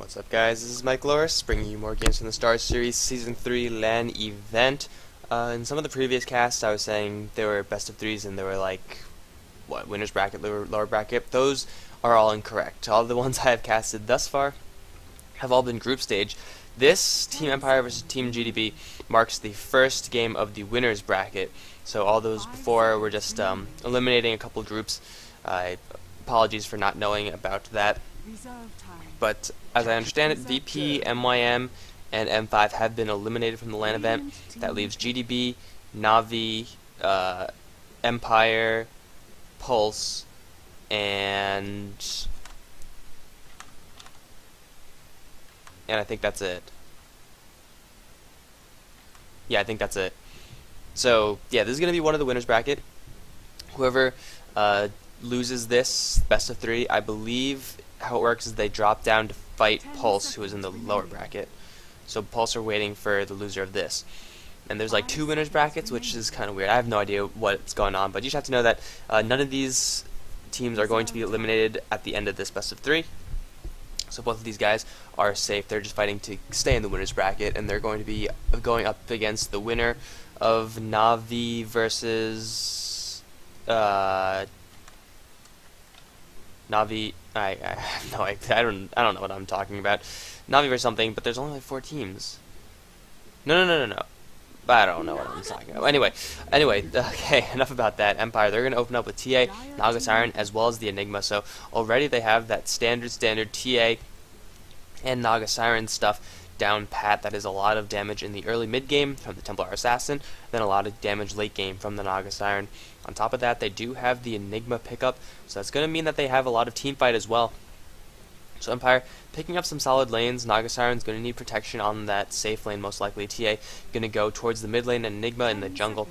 What's up, guys? This is Mike Loris, bringing you more games from the Star Series Season 3 LAN event. In some of the previous casts, I was saying there were best of threes and there were like, winner's bracket, lower bracket. Those are all incorrect. All the ones I have casted thus far have all been group stage. This Team Empire versus Team GDB marks the first game of the winner's bracket. So all those before were just eliminating a couple groups. Apologies for not knowing about that. But as I understand it, VP, MYM, and M5 have been eliminated from the LAN event. That leaves GDB, Navi, Empire, Pulse, and I think that's it. Yeah, I think that's it. So yeah, this is going to be one of the winners bracket. Whoever loses this best of three, I believe how it works is they drop down to fight Pulse, who is in the lower bracket. So Pulse are waiting for the loser of this. And there's like two winners brackets, which is kind of weird. I have no idea what's going on, but you just have to know that none of these teams are going to be eliminated at the end of this best of three. So both of these guys are safe. They're just fighting to stay in the winners bracket, and they're going to be going up against the winner of Navi versus Navi. I have no idea. I don't know what I'm talking about. Navi or something, but there's only like 4 teams. No. I don't know what I'm talking about. Anyway, okay, enough about that. Empire, they're going to open up with TA, Naga Siren, as well as the Enigma. So already they have that standard TA and Naga Siren stuff down pat. That is a lot of damage in the early mid game from the Templar Assassin, then a lot of damage late game from the Naga Siren. On top of that, they do have the Enigma pickup, so that's going to mean that they have a lot of team fight as well. So Empire picking up some solid lanes. Naga Siren's going to need protection on that safe lane, most likely. TA going to go towards the mid lane and Enigma in the jungle.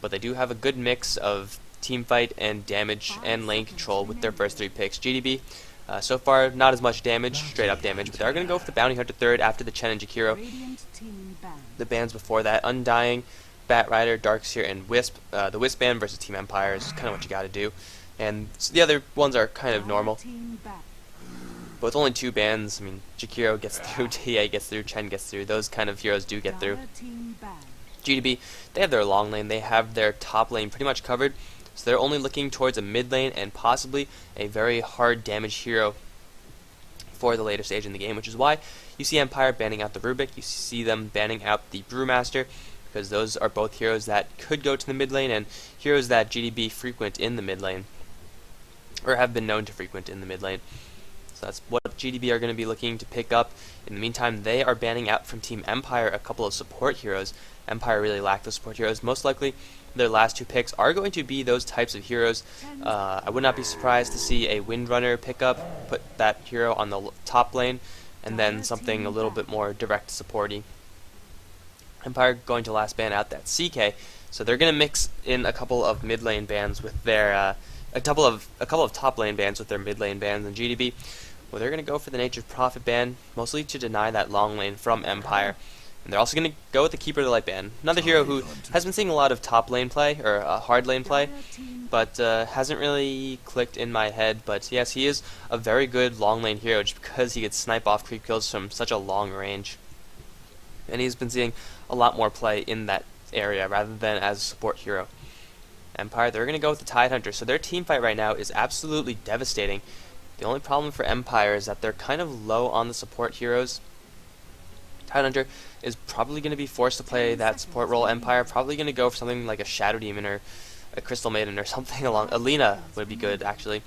But they do have a good mix of team fight and damage and lane control with their first 3 picks. GDB, so far not as much damage, straight up damage, but they're going to go for the Bounty Hunter third after the Chen and Jakiro. The bans before that, Undying, Bat Rider, Darkseer, and Wisp. The Wisp ban versus Team Empire is kind of what you got to do. And the other ones are kind of normal. But with only 2 bans, I mean, Jakiro gets through, TA gets through, Chen gets through. Those kind of heroes do get through. GDB, they have their long lane. They have their top lane pretty much covered. So they're only looking towards a mid lane and possibly a very hard damage hero for the later stage in the game, which is why you see Empire banning out the Rubik. You see them banning out the Brewmaster, because those are both heroes that could go to the mid lane and heroes that GDB frequent in the mid lane, or have been known to frequent in the mid lane. So that's what GDB are going to be looking to pick up. In the meantime, they are banning out from Team Empire a couple of support heroes. Empire really lack those support heroes. Most likely, their last 2 picks are going to be those types of heroes. I would not be surprised to see a Windrunner pick up, put that hero on the top lane, and then something a little bit more direct supporting. Empire going to last ban out that CK, so they're going to mix in a couple of mid lane bans with their a couple of top lane bans with their mid lane bans. And GDB, well, they're going to go for the Nature's Prophet ban, mostly to deny that long lane from Empire. And they're also going to go with the Keeper of the Light ban, another hero who has been seeing a lot of top lane play, or hard lane play, but hasn't really clicked in my head. But yes, he is a very good long lane hero just because he gets snipe off creep kills from such a long range. And he's been seeing a lot more play in that area rather than as a support hero. Empire, they're going to go with the Tidehunter, so their team fight right now is absolutely devastating. The only problem for Empire is that they're kind of low on the support heroes. Tidehunter is probably going to be forced to play that support role. Empire probably going to go for something like a Shadow Demon or a Crystal Maiden or something along. Alina would be good, actually,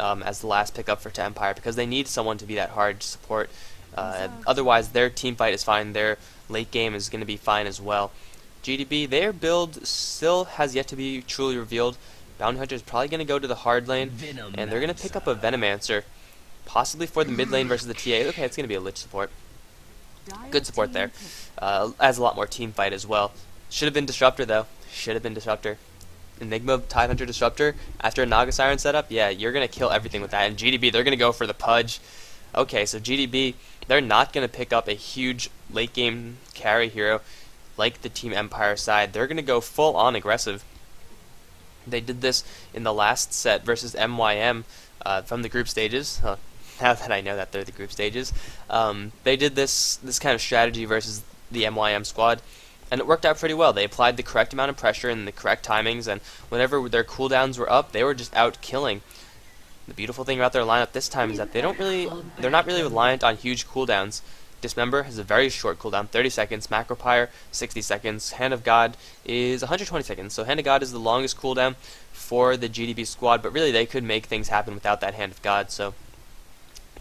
as the last pickup for Empire, because they need someone to be that hard to support. Otherwise, their team fight is fine. Their late game is going to be fine as well. GDB, their build still has yet to be truly revealed. Bounty Hunter is probably going to go to the hard lane, and they're going to pick up a Venomancer, possibly for the mid lane versus the TA. Okay, it's going to be a Lich support. Good support there. Adds a lot more team fight as well. Should have been Disruptor, though. Should have been Disruptor. Enigma, Tidehunter, Disruptor, after a Naga Siren setup, yeah, you're going to kill everything with that. And GDB, they're going to go for the Pudge. Okay, so GDB, they're not going to pick up a huge late game carry hero like the Team Empire side. They're going to go full on aggressive. They did this in the last set versus MYM from the group stages. now that I know that they're the group stages. They did this kind of strategy versus the MYM squad, and it worked out pretty well. They applied the correct amount of pressure and the correct timings, and whenever their cooldowns were up, they were just out killing. The beautiful thing about their lineup this time is that they're not really reliant on huge cooldowns. Dismember has a very short cooldown, 30 seconds. Macropyre, 60 seconds. Hand of God is 120 seconds. So Hand of God is the longest cooldown for the GDB squad, but really they could make things happen without that Hand of God. So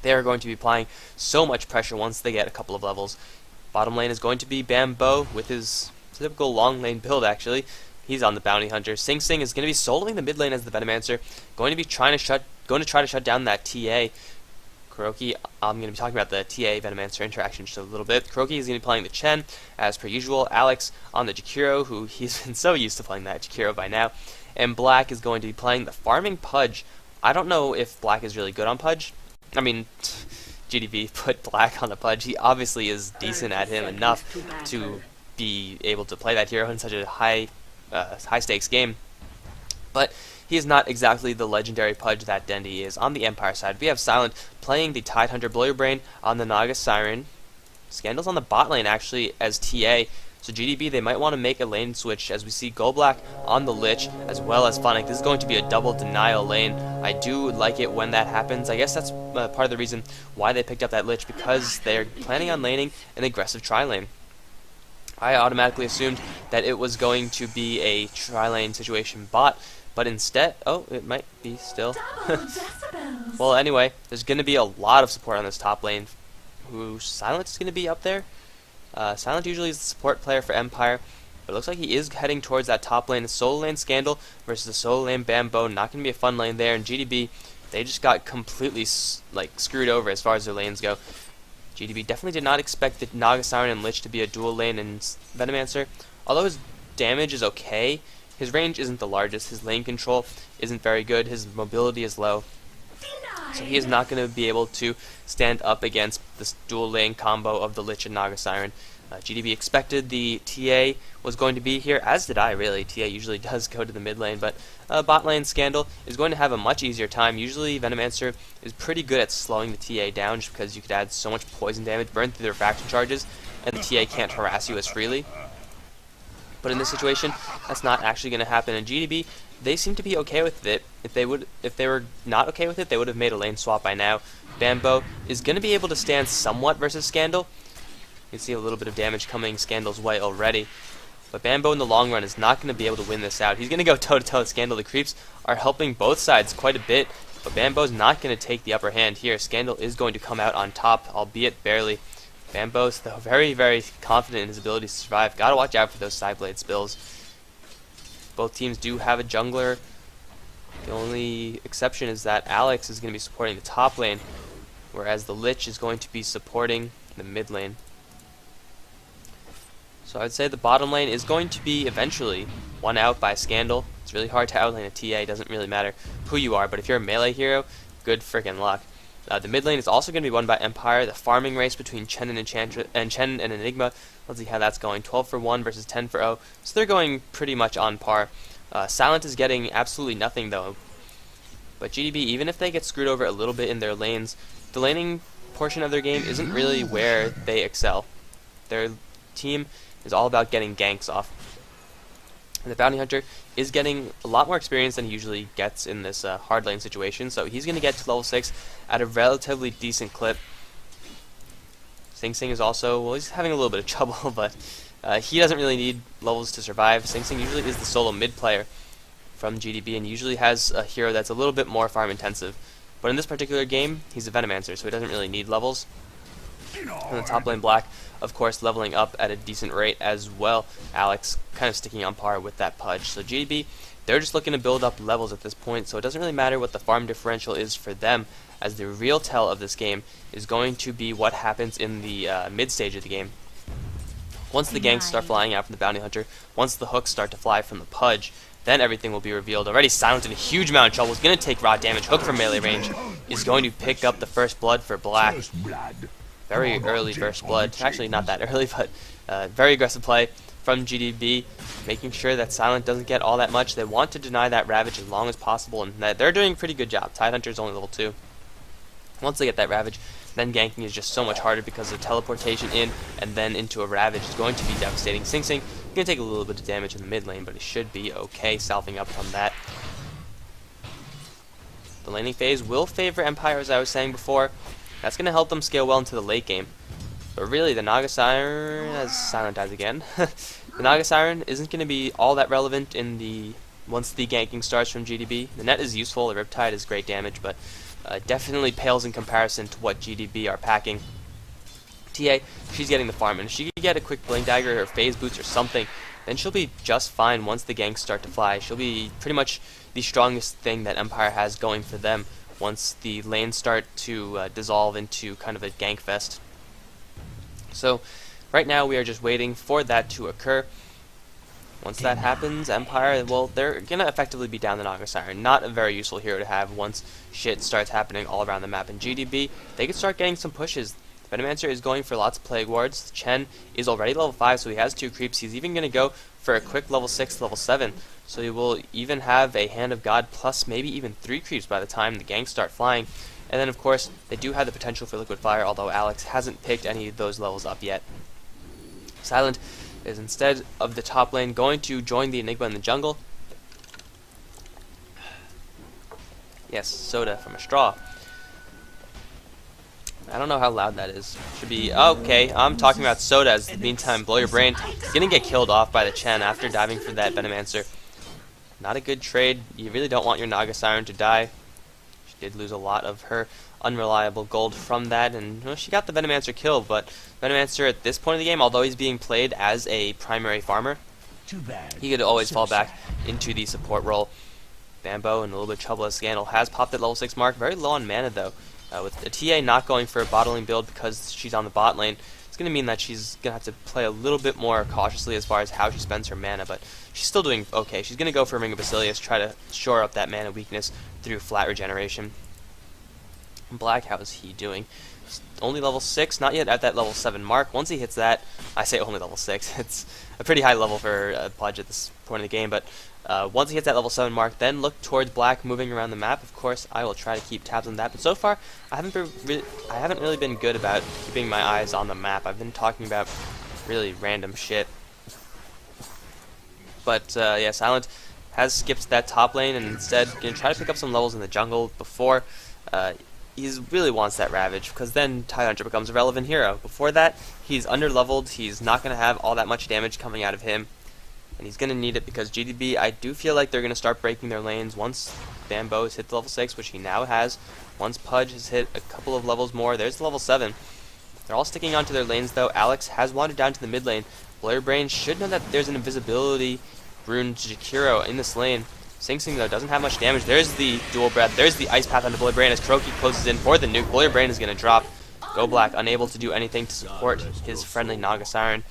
they are going to be applying so much pressure once they get a couple of levels. Bottom lane is going to be Bambo with his typical long lane build, actually. He's on the Bounty Hunter. Sing Sing is going to be soloing the mid lane as the Venomancer, going to try to shut down that TA. Kuroki, I'm going to be talking about the TA Venomancer interaction just a little bit. Kuroki is going to be playing the Chen, as per usual. Alex on the Jakiro, who he's been so used to playing that Jakiro by now. And Black is going to be playing the Farming Pudge. I don't know if Black is really good on Pudge. I mean, GDB put Black on the Pudge. He obviously is decent at him enough to be able to play that hero in such a high stakes game. But he is not exactly the legendary Pudge that Dendi is. On the Empire side, we have Silent playing the Tidehunter Blow Your Brain on the Naga Siren. Scandal's on the bot lane, actually, as TA. So GDB, they might want to make a lane switch, as we see Golblack on the Lich, as well as Funnick. This is going to be a double denial lane. I do like it when that happens. I guess that's part of the reason why they picked up that Lich, because they're planning on laning an aggressive tri-lane. I automatically assumed that it was going to be a tri-lane situation bot, but instead, oh, it might be still. Well, anyway, there's going to be a lot of support on this top lane. Who Silent is going to be up there. Silent usually is the support player for Empire, but it looks like he is heading towards that top lane. The solo lane Scandal versus the solo lane Bambo. Not going to be a fun lane there. And GDB, they just got completely screwed over as far as their lanes go. GDB definitely did not expect the Naga Siren and Lich to be a dual lane and Venomancer. Although his damage is okay, his range isn't the largest. His lane control isn't very good. His mobility is low. So he is not going to be able to stand up against this dual lane combo of the Lich and Naga Siren. GDB expected the TA was going to be here, as did I, really. TA usually does go to the mid lane, but bot lane Scandal is going to have a much easier time. Usually Venomancer is pretty good at slowing the TA down, just because you could add so much poison damage, burn through the refraction charges, and the TA can't harass you as freely. But in this situation, that's not actually going to happen. And GDB, they seem to be okay with it. If they were not okay with it, they would have made a lane swap by now. Bambo is going to be able to stand somewhat versus Scandal. You can see a little bit of damage coming Scandal's way already. But Bambo in the long run is not going to be able to win this out. He's going to go toe-to-toe with Scandal. The creeps are helping both sides quite a bit, but Bambo's not going to take the upper hand here. Scandal is going to come out on top, albeit barely. Bambo's, though, very, very confident in his ability to survive. Gotta watch out for those side blade spills. Both teams do have a jungler. The only exception is that Alex is going to be supporting the top lane, whereas the Lich is going to be supporting the mid lane. So I'd say the bottom lane is going to be eventually won out by Scandal. It's really hard to outlane a TA. It doesn't really matter who you are, but if you're a melee hero, good freaking luck. The mid lane is also going to be won by Empire. The farming race between Chen and Enigma. Let's see how that's going. 12 for 1 versus 10 for 0. So they're going pretty much on par. Silent is getting absolutely nothing, though. But GDB, even if they get screwed over a little bit in their lanes, the laning portion of their game isn't really where they excel. Their team is all about getting ganks off. And the Bounty Hunter is getting a lot more experience than he usually gets in this hard lane situation, so he's going to get to level 6 at a relatively decent clip. Sing Sing is also, well, he's having a little bit of trouble, but he doesn't really need levels to survive. Sing Sing usually is the solo mid player from GDB and usually has a hero that's a little bit more farm intensive. But in this particular game, he's a Venomancer, so he doesn't really need levels. And the top lane Black, of course, leveling up at a decent rate as well. Alex kind of sticking on par with that Pudge. So GDB, they're just looking to build up levels at this point, so it doesn't really matter what the farm differential is for them, as the real tell of this game is going to be what happens in the mid stage of the game. Once the ganks start flying out from the Bounty Hunter, once the hooks start to fly from the Pudge, then everything will be revealed. Already Silent in a huge amount of trouble. Is going to take raw damage. Hook from melee range is going to pick up the first blood for Black. Very early first blood. Actually, not that early, but very aggressive play from GDB, making sure that Silent doesn't get all that much. They want to deny that Ravage as long as possible, and they're doing a pretty good job. Tidehunter is only level 2. Once they get that Ravage, then ganking is just so much harder because the teleportation in and then into a Ravage is going to be devastating. Sing Sing going to take a little bit of damage in the mid lane, but it should be okay salving up from that. The laning phase will favor Empire, as I was saying before. That's going to help them scale well into the late game. But really, the Naga Siren, as Silent dies again, the Naga Siren isn't going to be all that relevant in the once the ganking starts from GDB. The net is useful, the Riptide is great damage, but definitely pales in comparison to what GDB are packing. TA, she's getting the farm, and if she could get a quick Blink Dagger or Phase Boots or something, then she'll be just fine once the ganks start to fly. She'll be pretty much the strongest thing that Empire has going for them once the lanes start to dissolve into kind of a gank fest. So right now we are just waiting for that to occur. Once that happens, Empire, well, they're going to effectively be down the Naga Siren. Not a very useful hero to have once shit starts happening all around the map. In GDB, they could start getting some pushes. Venomancer is going for lots of Plague Wards. Chen is already level 5, so he has 2 creeps. He's even going to go for a quick level 6, level 7. So he will even have a Hand of God plus maybe even 3 creeps by the time the ganks start flying. And then, of course, they do have the potential for Liquid Fire, although Alex hasn't picked any of those levels up yet. Silent is instead of the top lane going to join the Enigma in the jungle. Yes, soda from a straw. I don't know how loud that is. Should be okay. I'm talking about soda. As in the meantime, Blow Your Brain is gonna get killed off by the Chen after diving for that Venomancer. Not a good trade. You really don't want your Naga Siren to die. She did lose a lot of her unreliable gold from that, and well, she got the Venomancer kill, but Venomancer at this point of the game, although he's being played as a primary farmer, he could always fall back into the support role. Bambo in a little bit of trouble as Scandal has popped at level 6 mark, very low on mana though. With the TA not going for a bottling build because she's on the bot lane, it's going to mean that she's going to have to play a little bit more cautiously as far as how she spends her mana, but she's still doing okay. She's going to go for a Ring of Basilius, try to shore up that mana weakness through flat regeneration. Black, how is he doing? He's only level 6, not yet at that level 7 mark. Once he hits that, I say only level 6, it's a pretty high level for Pudge at this point in the game, but once he hits that level 7 mark, then look towards Black moving around the map. Of course, I will try to keep tabs on that, but so far, I haven't really been good about keeping my eyes on the map. I've been talking about really random shit. But yeah, Silent has skipped that top lane and instead going to try to pick up some levels in the jungle before he really wants that Ravage, because then Tidehunter becomes a relevant hero. Before that, he's underleveled, he's not going to have all that much damage coming out of him, and he's going to need it because GDB, I do feel like they're going to start breaking their lanes once Bambo has hit level 6, which he now has. Once Pudge has hit a couple of levels more, there's level 7. They're all sticking onto their lanes though. Alex has wandered down to the mid lane. Blur Brain should know that there's an invisibility rune Jakiro in this lane. Sing Sing though doesn't have much damage. There's the dual breath. There's the ice path onto Blur Brain as Kuroki closes in for the nuke. Blur Brain is going to drop. Go Black, unable to do anything to support his friendly Naga Siren.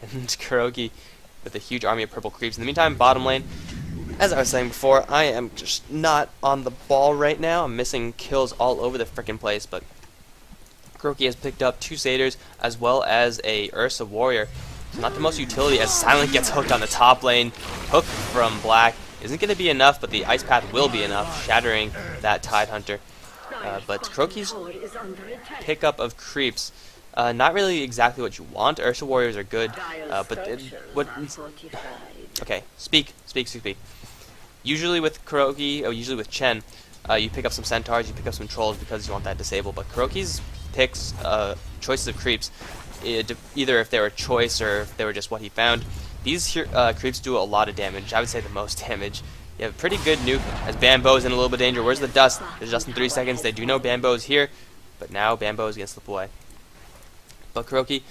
And Kuroki with a huge army of purple creeps. In the meantime, bottom lane, as I was saying before, I am just not on the ball right now. I'm missing kills all over the frickin' place, but Kuroki has picked up 2 Satyrs as well as a Ursa Warrior. So not the most utility as Silent gets hooked on the top lane. Hook from Black isn't going to be enough, but the Ice Path will be enough, shattering that Tidehunter. But Kuroki's pickup of creeps, not really exactly what you want. Ursa Warriors are good, okay, speak. Usually with Kuroki, or usually with Chen, you pick up some Centaurs, you pick up some Trolls because you want that disabled, but Kuroki's picks, choices of creeps, either if they were choice or if they were just what he found, these creeps do a lot of damage. I would say the most damage. You have a pretty good nuke as Bambo's in a little bit of danger. Where's the dust? There's just in 3 seconds. They do know Bambo's here, but now Bambo's going to slip away. But Kuroki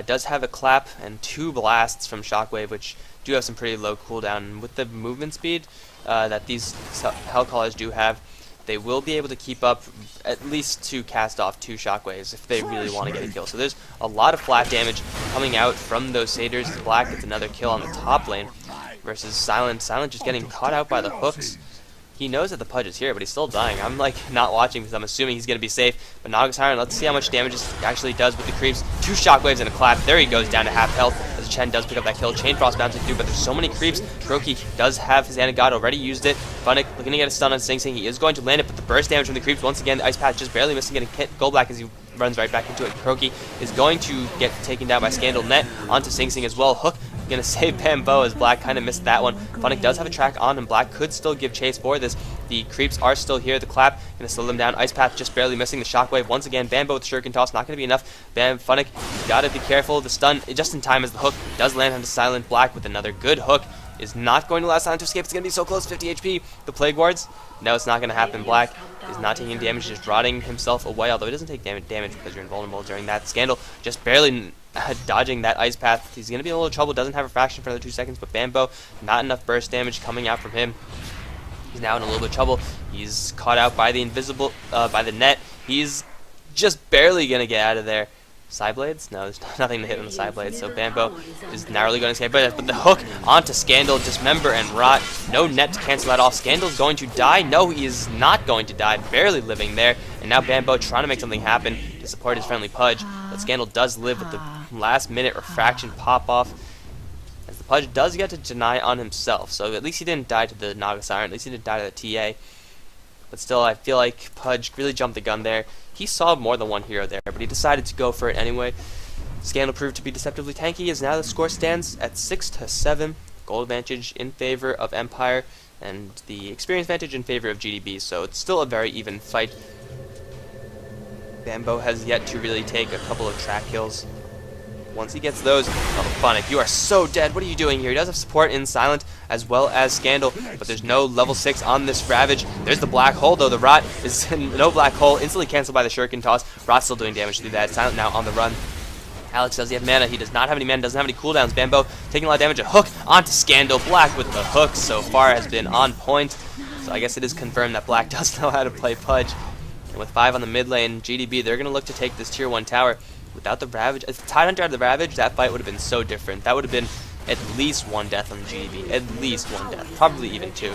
does have a clap and 2 blasts from Shockwave, which do have some pretty low cooldown. And with the movement speed that these Hellcallers do have, they will be able to keep up at least to cast off 2 Shockwaves if they really want to get a kill. So there's a lot of flat damage coming out from those Satyrs. Black gets another kill on the top lane versus Silent. Silent just getting caught out by the hooks. He knows that the Pudge is here, but he's still dying. I'm like not watching because I'm assuming he's going to be safe. But Naga Siren, let's see how much damage this actually does with the creeps. 2 Shockwaves and a clap. There he goes down to half health as as Chen does pick up that kill. Chain Frost bouncing through, but there's so many creeps. Kuroki does have his Anagod, already used it. Funnick looking to get a stun on Sing Sing. He is going to land it, but the burst damage from the creeps, once again, the Ice Path just barely missing, getting hit Gold Black as he runs right back into it. Kuroki is going to get taken down by Scandal Net onto Sing Sing as well. Hook gonna save Bambo as Black kind of missed that one. Funnick does have a track on, and Black could still give chase for this. The creeps are still here. The clap gonna slow them down. Ice Path just barely missing the shockwave. Once again, Bambo with the shuriken toss, not gonna be enough. Funnick gotta be careful. The stun just in time as the hook does land onto Silent. Black with another good hook is not going to allow Silent to escape. It's gonna be so close. 50 HP. The Plague Wards. No, it's not gonna happen. Black is not taking damage, just rotting himself away. Although he doesn't take damage because you're invulnerable during that. Scandal just barely dodging that Ice Path. He's going to be in a little trouble. Doesn't have a fraction for another 2 seconds, but Bambo, not enough burst damage coming out from him. He's now in a little bit of trouble. He's caught out by the invisible, by the net. He's just barely going to get out of there. Side blades? No, there's nothing to hit on the side blades, so Bambo is narrowly going to escape. But the hook onto Scandal, Dismember, and Rot. No net to cancel that off. Scandal's going to die. No, he is not going to die. Barely living there. And now Bambo trying to make something happen to support his friendly Pudge. But Scandal does live with the last minute refraction pop off. As the Pudge does get to deny on himself. So at least he didn't die to the Naga Siren. At least he didn't die to the TA. But still, I feel like Pudge really jumped the gun there. He saw more than one hero there, but he decided to go for it anyway. Scandal proved to be deceptively tanky, as now the score stands at 6-7. Gold advantage in favor of Empire, and the experience advantage in favor of GDB, so it's still a very even fight. Bambo has yet to really take a couple of track kills. Once he gets those, oh, Funnick, you are so dead. What are you doing here? He does have support in Silent as well as Scandal, but there's no level 6 on this Ravage. There's the black hole, though. The Rot is no black hole, instantly canceled by the Shuriken Toss. Rot still doing damage through that. Silent now on the run. Alex, does he have mana? He does not have any mana, doesn't have any cooldowns. Bambo taking a lot of damage. A hook onto Scandal. Black with the hook so far has been on point. So I guess it is confirmed that Black does know how to play Pudge. And with 5 on the mid lane, GDB, they're going to look to take this tier 1 tower. Without the Ravage, if Tidehunter had the Ravage, that fight would have been so different. That would have been at least 1 death on the GDB. At least 1 death. Probably even 2.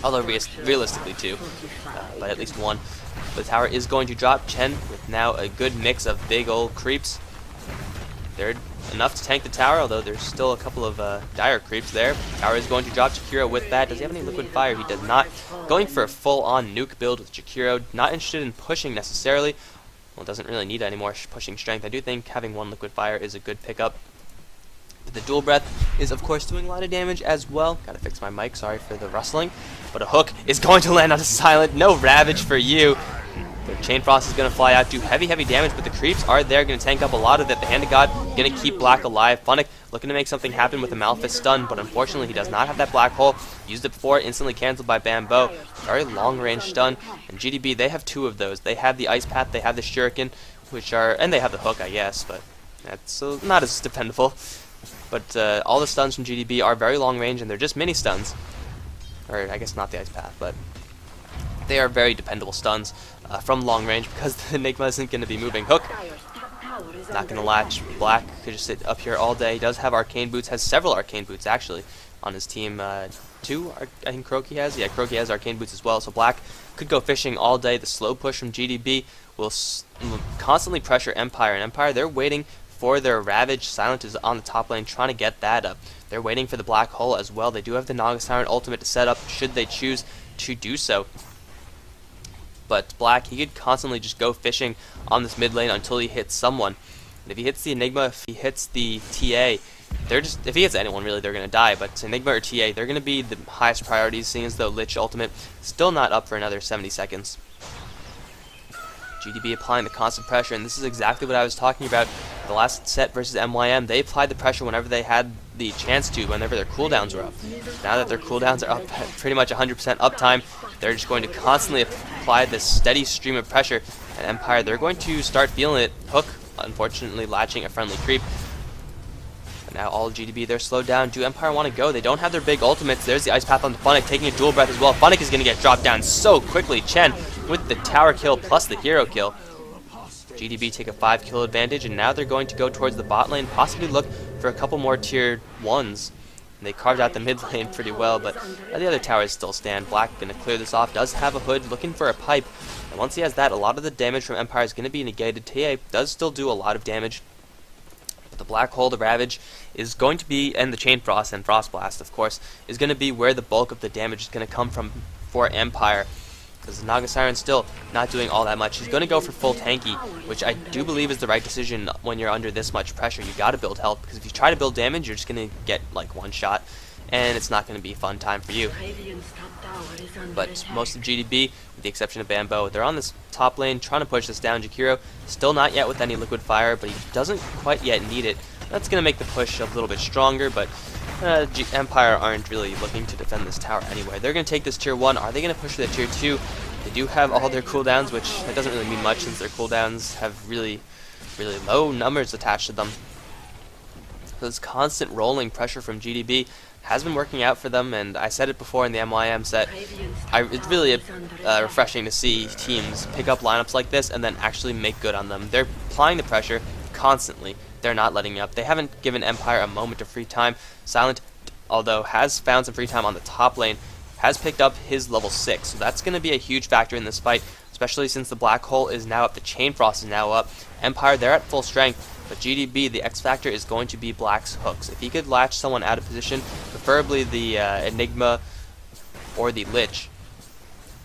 Although realistically 2. But at least 1. The tower is going to drop. Chen with now a good mix of big old creeps. They're enough to tank the tower, although there's still a couple of dire creeps there. Tower is going to drop Jakiro with that. Does he have any liquid fire? He does not. Going for a full-on nuke build with Jakiro. Not interested in pushing necessarily. Well, doesn't really need any more pushing strength. I do think having 1 liquid fire is a good pickup. But the dual breath is, of course, doing a lot of damage as well. Gotta fix my mic, sorry for the rustling. But a hook is going to land on a Silent. No Ravage for you. The Chain Frost is going to fly out, do heavy damage, but the creeps are there, going to tank up a lot of it. The Hand of God going to keep Black alive. Funnick looking to make something happen with a Malphite stun, but unfortunately he does not have that black hole. Used it before, instantly canceled by Bambo. Very long range stun, and GDB, they have 2 of those. They have the Ice Path, they have the Shuriken, which are, and they have the hook, I guess, but that's not as dependable. But all the stuns from GDB are very long range, and they're just mini stuns. Or I guess not the Ice Path, but they are very dependable stuns from long range because the Enigma isn't going to be moving. Hook, not going to latch. Black could just sit up here all day. He does have Arcane Boots, has several Arcane Boots actually on his team. 2, I think Kuroki has. Yeah, Kuroki has Arcane Boots as well. So Black could go fishing all day. The slow push from GDB will constantly pressure Empire. And Empire, they're waiting for their Ravage. Silent is on the top lane trying to get that up. They're waiting for the black hole as well. They do have the Naga Siren ultimate to set up should they choose to do so. But Black, he could constantly just go fishing on this mid lane until he hits someone. And if he hits the Enigma, if he hits the TA, if he hits anyone really, they're going to die. But Enigma or TA, they're going to be the highest priorities, seeing as though Lich ultimate still not up for another 70 seconds. GDB applying the constant pressure, and this is exactly what I was talking about the last set versus MYM. They applied the pressure whenever they had the chance to, whenever their cooldowns were up. Now that their cooldowns are up at pretty much 100% uptime, they're just going to constantly apply this steady stream of pressure. And Empire, they're going to start feeling it. Hook, unfortunately, latching a friendly creep. But now all GDB, they're slowed down. Do Empire want to go? They don't have their big ultimates. There's the Ice Path on Funnick, taking a dual breath as well. Funnick is going to get dropped down so quickly. Chen with the tower kill plus the hero kill. GDB take a 5 kill advantage, and now they're going to go towards the bot lane, possibly look for a couple more tier 1s. And they carved out the mid lane pretty well, but the other towers still stand. Black going to clear this off, does have a hood, looking for a pipe. And once he has that, a lot of the damage from Empire is going to be negated. TA does still do a lot of damage, but The Black Hole, the Ravage, is going to be, and the Chain Frost and Frost Blast, of course, is going to be where the bulk of the damage is going to come from for Empire. Because the Naga Siren's still not doing all that much. He's going to go for full tanky, which I do believe is the right decision when you're under this much pressure. You got to build health, because if you try to build damage, you're just going to get like one shot, and it's not going to be a fun time for you. But most of GDB, with the exception of Bambo, they're on this top lane trying to push this down. Jakiro still not yet with any liquid fire, but he doesn't quite yet need it. That's going to make the push a little bit stronger, but Empire aren't really looking to defend this tower anyway. They're going to take this tier 1. Are they going to push for the tier 2? They do have all their cooldowns, which that doesn't really mean much since their cooldowns have really low numbers attached to them. So this constant rolling pressure from GDB has been working out for them, and I said it before in the MYM set. It's really refreshing to see teams pick up lineups like this and then actually make good on them. They're applying the pressure constantly. They're not letting up. They haven't given Empire a moment of free time. Silent, although has found some free time on the top lane, has picked up his level 6, so that's going to be a huge factor in this fight, especially since the Black Hole is now up, the Chain Frost is now up. Empire, they're at full strength, but GDB, the X factor is going to be Black's hooks. If he could latch someone out of position, preferably the Enigma or the Lich,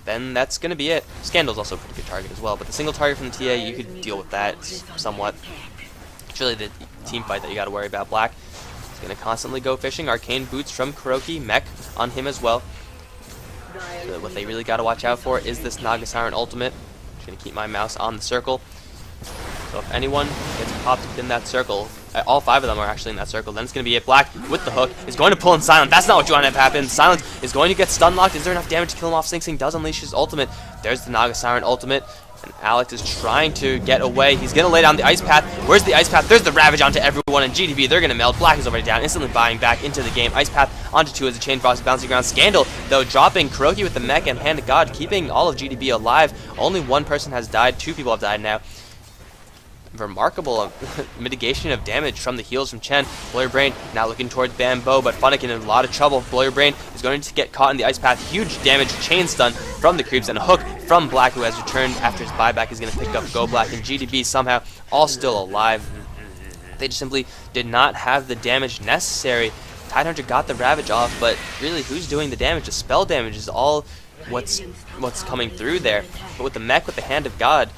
then that's going to be it. Scandal's also a pretty good target as well, but the single target from the TA, you could deal with that somewhat. It's really the team fight that you got to worry about. Black is going to constantly go fishing. Arcane Boots from Kuroki, mech on him as well. So what they really got to watch out for is this Naga Siren ultimate. Just going to keep my mouse on the circle. So if anyone gets popped within that circle, all 5 of them are actually in that circle, then it's going to be it. Black with the hook is going to pull in Silent. That's not what you want to have happen. Silent is going to get stun locked. Is there enough damage to kill him off? Sing Sing does unleash his ultimate. There's the Naga Siren ultimate. And Alex is trying to get away. He's going to lay down the Ice Path. Where's the Ice Path? There's the Ravage onto everyone, and GDB, they're going to melt. Black is already down, instantly buying back into the game. Ice Path onto 2 as the Chain Frost is bouncing around. Scandal, though, dropping Kuroki with the mech and Hand of God, keeping all of GDB alive. Only 1 person has died. 2 people have died now. Remarkable mitigation of damage from the heals from Chen. Blur Brain now looking towards Bambo, but Funnick in a lot of trouble. Blur Brain is going to get caught in the Ice Path. Huge damage, chain stun from the creeps, and a hook from Black, who has returned after his buyback, is going to pick up Go Black, and GDB somehow all still alive. They just simply did not have the damage necessary. Tidehunter got the Ravage off, but really, who's doing the damage? The spell damage is all what's coming through there. But with the mech, with the Hand of God,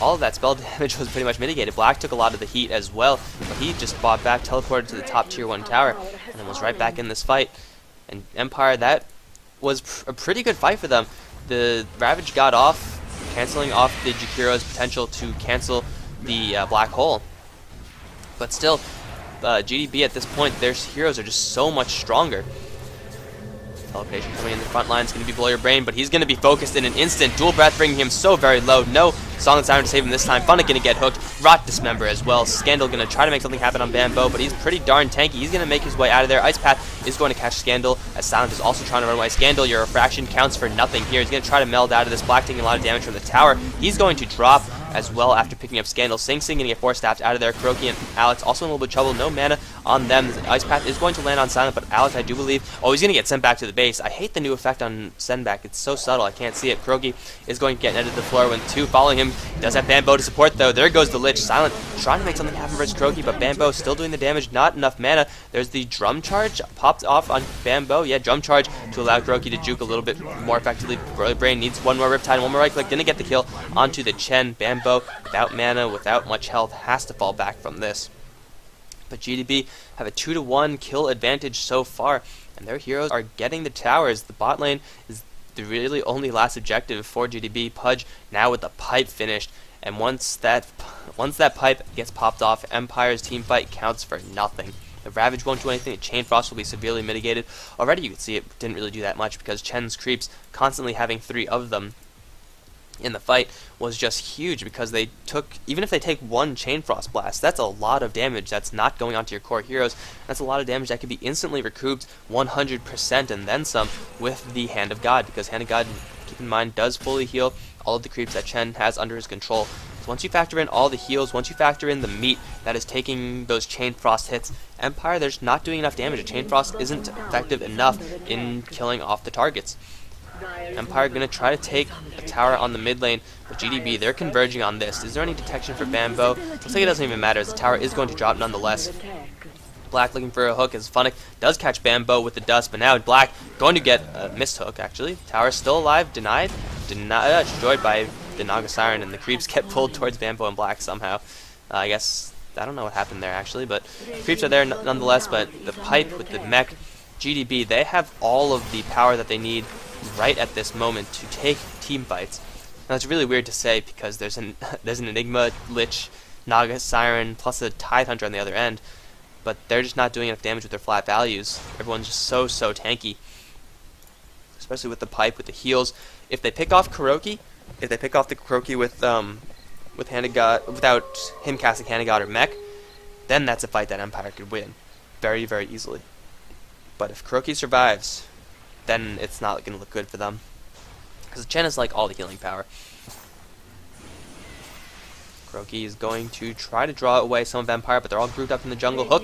all of that spell damage was pretty much mitigated. Black took a lot of the heat as well, but he just fought back, teleported to the top tier 1 tower, and then was right back in this fight. And Empire, that was a pretty good fight for them. The Ravage got off, canceling off the Jakiro's potential to cancel the Black Hole. But still, GDB at this point, their heroes are just so much stronger. Teleportation coming in the front line is going to be Blow Your Brain, but he's going to be focused in an instant. Dual Breath bringing him so very low. No Song and Siren to save him this time. Funnick going to get hooked. Rot Dismember as well. Scandal going to try to make something happen on Bambo, but he's pretty darn tanky. He's going to make his way out of there. Ice Path is going to catch Scandal, as Silent is also trying to run away. Scandal, your refraction counts for nothing here. He's going to try to meld out of this. Black taking a lot of damage from the tower. He's going to drop as well after picking up Scandal. Sing Sing going to get 4 stabbed out of there. Kuroki and Alex also in a little bit of trouble. No mana on them. The Ice Path is going to land on Silent, but Alex, I do believe, oh, he's going to get sent back to the base. I hate the new effect on send back. It's so subtle, I can't see it. Kuroki is going to get netted to the floor when 2 following him. He does have Bambo to support, though. There goes the Lich. Silent trying to make something happen versus Kuroki, but Bambo still doing the damage. Not enough mana. There's the Drum Charge popped off on Bambo. Yeah, Drum Charge to allow Kuroki to juke a little bit more effectively. Brain needs 1 more Riptide, 1 more right click. Gonna get the kill onto the Chen. Bambo, without mana, without much health, has to fall back from this. But GDB have a 2-to-1 kill advantage so far, and their heroes are getting the towers. The bot lane is the really only last objective for GDB. Pudge now with the pipe finished, and once that pipe gets popped off, Empire's team fight counts for nothing. The Ravage won't do anything. The Chain Frost will be severely mitigated. Already you can see it didn't really do that much because Chen's creeps, constantly having 3 of them in the fight, was just huge, because they took, even if they take 1 Chain Frost blast, that's a lot of damage that's not going onto your core heroes. That's a lot of damage that can be instantly recouped 100% and then some with the Hand of God, because Hand of God, keep in mind, does fully heal all of the creeps that Chen has under his control. So once you factor in all the heals, once you factor in the meat that is taking those Chain Frost hits, Empire, they're just not doing enough damage. A Chain Frost isn't effective enough in killing off the targets. Empire going to try to take a tower on the mid lane, but GDB, they're converging on this. Is there any detection for Bambo? Looks like it doesn't even matter, as the tower is going to drop nonetheless. Black looking for a hook as Funnick does catch Bambo with the dust, but now Black going to get a missed hook, actually. Tower still alive, denied, destroyed by the Naga Siren, and the creeps get pulled towards Bambo and Black somehow. I guess, I don't know what happened there, actually, but creeps are there nonetheless, but the pipe with the mech, GDB, they have all of the power that they need right at this moment to take team fights. Now, it's really weird to say because there's an Enigma, Lich, Naga Siren, plus a Tidehunter on the other end, but they're just not doing enough damage with their flat values. Everyone's just so tanky, especially with the pipe, with the heals. If they pick off Kuroki, if they pick off the Kuroki with Hand of God, without him casting Hand of God or Mech, then that's a fight that Empire could win very easily. But if Kuroki survives, then it's not going to look good for them, because Chen is like all the healing power. Kuroki is going to try to draw away some of Empire, but they're all grouped up in the jungle. Hook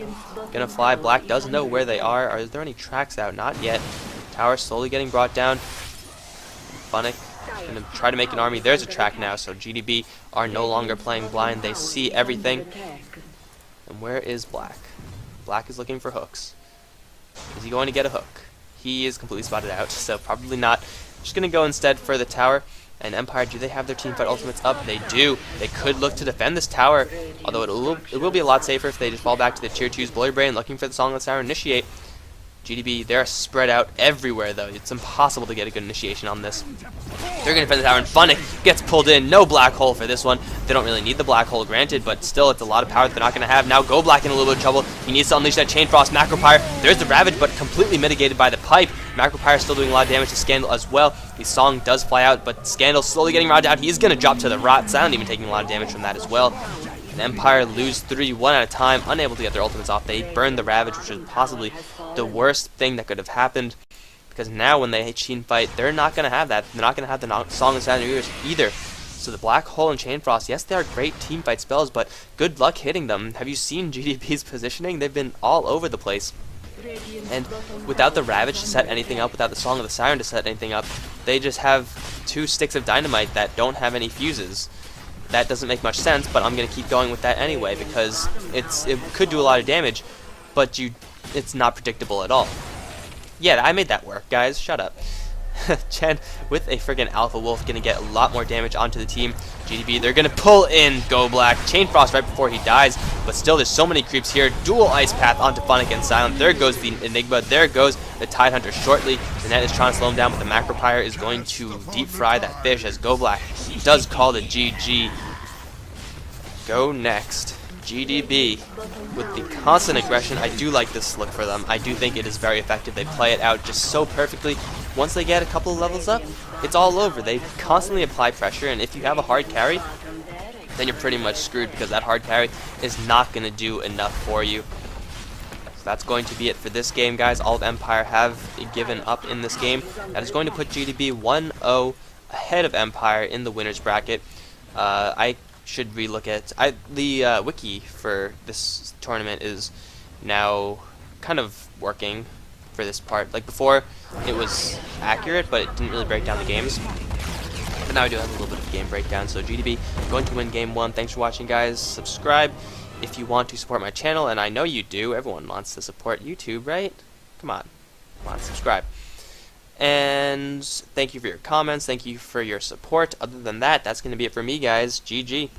gonna fly. Black doesn't know where they are. Are there any tracks out? Not yet. Tower slowly getting brought down. Funnick gonna try to make an army. There's a track now, so GDB are no longer playing blind. They see everything. And where is Black? Black is looking for hooks. Is he going to get a hook? He is completely spotted out, so probably not. Just gonna go instead for the tower. And Empire, do they have their teamfight ultimates up? They do. They could look to defend this tower, although it will be a lot safer if they just fall back to the tier 2's Bloody Brain, looking for the Song of the Siren initiate. GDB, they're spread out everywhere, though. It's impossible to get a good initiation on this. They're going to defend the tower, and Funnick gets pulled in. No black hole for this one. They don't really need the black hole, granted, but still, it's a lot of power that they're not going to have. Now, Go Black in a little bit of trouble. He needs to unleash that Chain Frost. Macropyre, there's the Ravage, but completely mitigated by the pipe. Macropyre still doing a lot of damage to Scandal as well. The Song does fly out, but Scandal slowly getting routed out. He's going to drop to the rot. Silent even taking a lot of damage from that as well. And Empire lose 3 one at a time, unable to get their ultimates off. They burn the Ravage, which is possibly the worst thing that could have happened, because now when they team fight, they're not going to have that. They're not going to have the Song inside their ears either. So the Black Hole and Chain Frost, yes, they are great team fight spells, but good luck hitting them. Have you seen GDB's positioning? They've been all over the place. And without the Ravage to set anything up, without the Song of the Siren to set anything up, they just have 2 sticks of dynamite that don't have any fuses. That doesn't make much sense, but I'm going to keep going with that anyway, because it could do a lot of damage, but it's not predictable at all. Yeah, I made that work, guys. Shut up. Chen, with a friggin' Alpha Wolf, going to get a lot more damage onto the team. GDB, they're going to pull in Go Black. Chain Frost right before he dies, but still there's so many creeps here. Dual Ice Path onto Funnick and Silent. There goes the Enigma. There goes the Tidehunter shortly. The net is trying to slow him down, but the Macropyre is going to deep fry that fish as Go Black does call the GG. Go next. GDB with the constant aggression. I do like this look for them. I do think it is very effective. They play it out just so perfectly. Once they get a couple of levels up, it's all over. They constantly apply pressure, and if you have a hard carry, then you're pretty much screwed, because that hard carry is not going to do enough for you. So that's going to be it for this game, guys. All of Empire have given up in this game. That is going to put GDB 1-0 ahead of Empire in the winner's bracket. I should relook at the wiki for this tournament is now kind of working for this part. Like before, it was accurate, but it didn't really break down the games. But now I do have a little bit of game breakdown. So GDB going to win game 1. Thanks for watching, guys. Subscribe if you want to support my channel, and I know you do. Everyone wants to support YouTube, right? Come on, subscribe. And thank you for your comments. Thank you for your support. Other than that, that's going to be it for me, guys. GG.